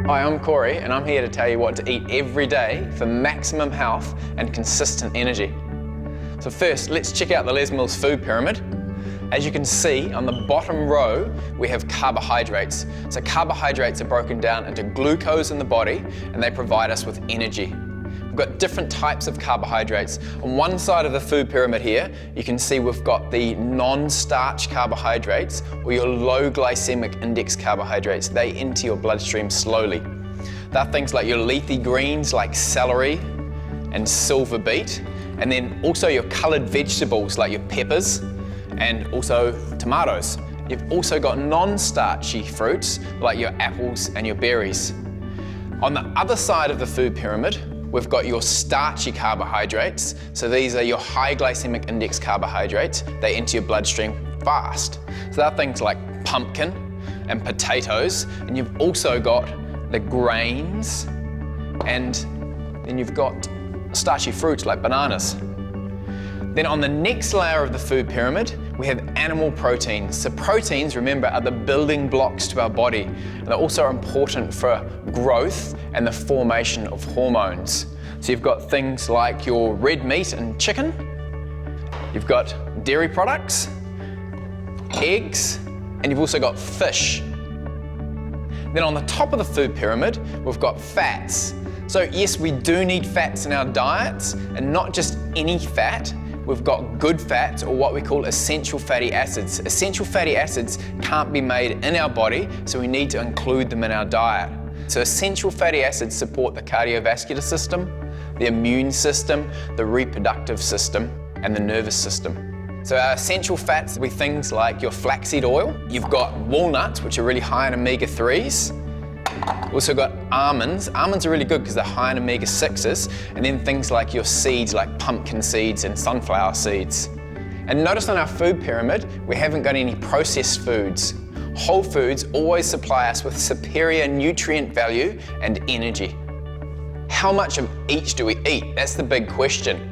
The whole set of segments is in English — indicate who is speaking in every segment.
Speaker 1: Hi, I'm Corey and I'm here to tell you what to eat every day for maximum health and consistent energy. So first, let's check out the Les Mills food pyramid. As you can see, on the bottom row, we have carbohydrates. So carbohydrates are broken down into glucose in the body and they provide us with energy. We've got different types of carbohydrates. On one side of the food pyramid here, you can see we've got the non-starch carbohydrates or your low glycemic index carbohydrates. They enter your bloodstream slowly. They're things like your leafy greens like celery and silver beet, and then also your coloured vegetables like your peppers and also tomatoes. You've also got non-starchy fruits like your apples and your berries. On the other side of the food pyramid, we've got your starchy carbohydrates. So these are your high glycemic index carbohydrates. They enter your bloodstream fast. So they're things like pumpkin and potatoes. And you've also got the grains, and then you've got starchy fruits like bananas. Then on the next layer of the food pyramid, we have animal proteins. So proteins, remember, are the building blocks to our body. And they're also important for growth and the formation of hormones. So you've got things like your red meat and chicken. You've got dairy products, eggs, and you've also got fish. Then on the top of the food pyramid, we've got fats. So yes, we do need fats in our diets, and not just any fat. We've got good fats, or what we call essential fatty acids. Essential fatty acids can't be made in our body, so we need to include them in our diet. So essential fatty acids support the cardiovascular system, the immune system, the reproductive system, and the nervous system. So our essential fats will be things like your flaxseed oil. You've got walnuts, which are really high in omega-3s. Also got almonds. Almonds are really good because they're high in omega-6s, and then things like your seeds like pumpkin seeds and sunflower seeds. And notice on our food pyramid, we haven't got any processed foods. Whole foods always supply us with superior nutrient value and energy. How much of each do we eat? That's the big question.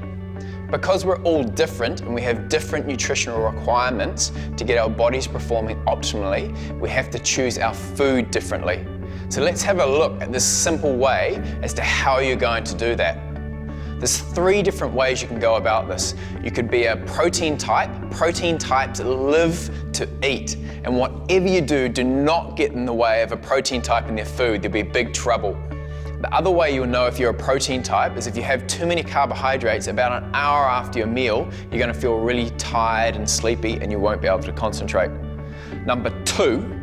Speaker 1: Because we're all different and we have different nutritional requirements to get our bodies performing optimally, we have to choose our food differently. So let's have a look at this simple way as to how you're going to do that. There's 3 different ways you can go about this. You could be a protein type. Protein types live to eat. And whatever you do, do not get in the way of a protein type in their food. There'll be big trouble. The other way you'll know if you're a protein type is if you have too many carbohydrates, about an hour after your meal, you're going to feel really tired and sleepy and you won't be able to concentrate. Number 2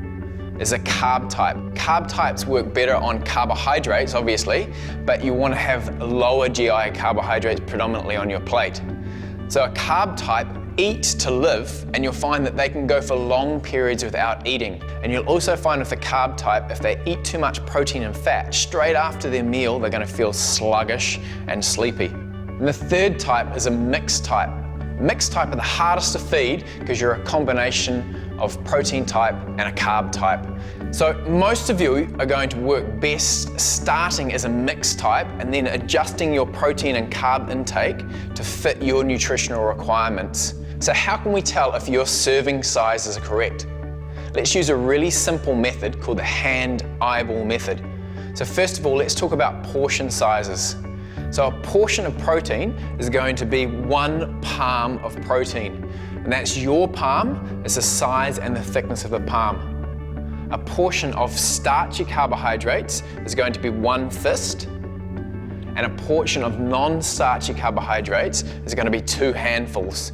Speaker 1: is a carb type. Carb types work better on carbohydrates, obviously, but you want to have lower GI carbohydrates predominantly on your plate. So a carb type eats to live, and you'll find that they can go for long periods without eating. And you'll also find with a carb type, if they eat too much protein and fat, straight after their meal, they're going to feel sluggish and sleepy. And the 3rd type is a mixed type. Mixed type are the hardest to feed because you're a combination of protein type and a carb type. So most of you are going to work best starting as a mixed type and then adjusting your protein and carb intake to fit your nutritional requirements. So how can we tell if your serving sizes are correct? Let's use a really simple method called the hand eyeball method. So first of all, let's talk about portion sizes. So a portion of protein is going to be 1 palm of protein. And that's your palm, it's the size and the thickness of the palm. A portion of starchy carbohydrates is going to be 1 fist, and a portion of non-starchy carbohydrates is going to be 2 handfuls.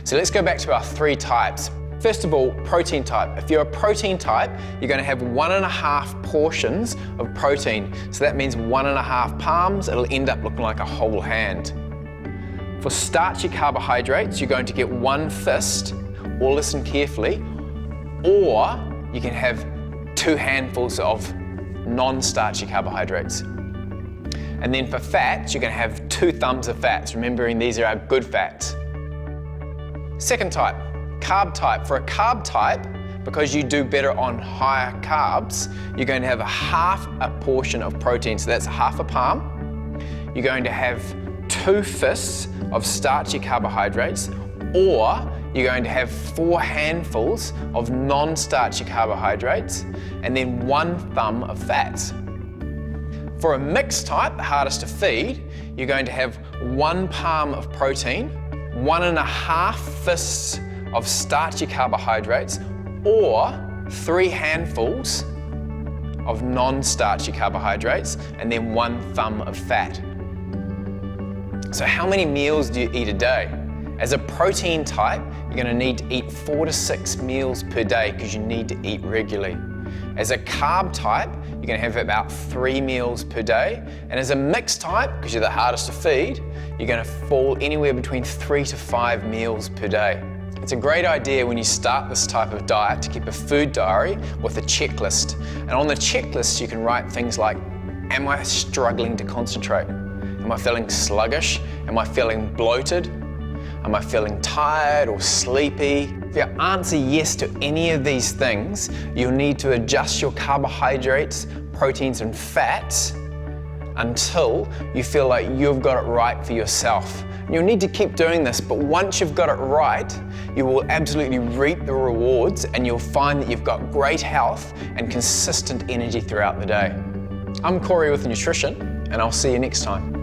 Speaker 1: So let's go back to our 3 types. First of all, protein type. If you're a protein type, you're going to have 1.5 portions of protein. So that means 1.5 palms, it'll end up looking like a whole hand. For starchy carbohydrates, you're going to get 1 fist, or listen carefully, or you can have 2 handfuls of non-starchy carbohydrates. And then for fats, you're going to have 2 thumbs of fats, remembering these are our good fats. Second type, carb type. For a carb type, because you do better on higher carbs, you're going to have half a portion of protein, so that's half a palm. You're going to have 2 fists of starchy carbohydrates, or you're going to have 4 handfuls of non-starchy carbohydrates and then 1 thumb of fats. For a mixed type, the hardest to feed, you're going to have 1 palm of protein, 1.5 fists of starchy carbohydrates, or 3 handfuls of non-starchy carbohydrates and then 1 thumb of fat. So how many meals do you eat a day? As a protein type, you're going to need to eat 4 to 6 meals per day because you need to eat regularly. As a carb type, you're going to have about 3 meals per day. And as a mixed type, because you're the hardest to feed, you're going to fall anywhere between 3 to 5 meals per day. It's a great idea when you start this type of diet to keep a food diary with a checklist. And on the checklist, you can write things like, am I struggling to concentrate? Am I feeling sluggish? Am I feeling bloated? Am I feeling tired or sleepy? If you answer yes to any of these things, you'll need to adjust your carbohydrates, proteins, and fats until you feel like you've got it right for yourself. You'll need to keep doing this, but once you've got it right, you will absolutely reap the rewards and you'll find that you've got great health and consistent energy throughout the day. I'm Corey with Nutrition, and I'll see you next time.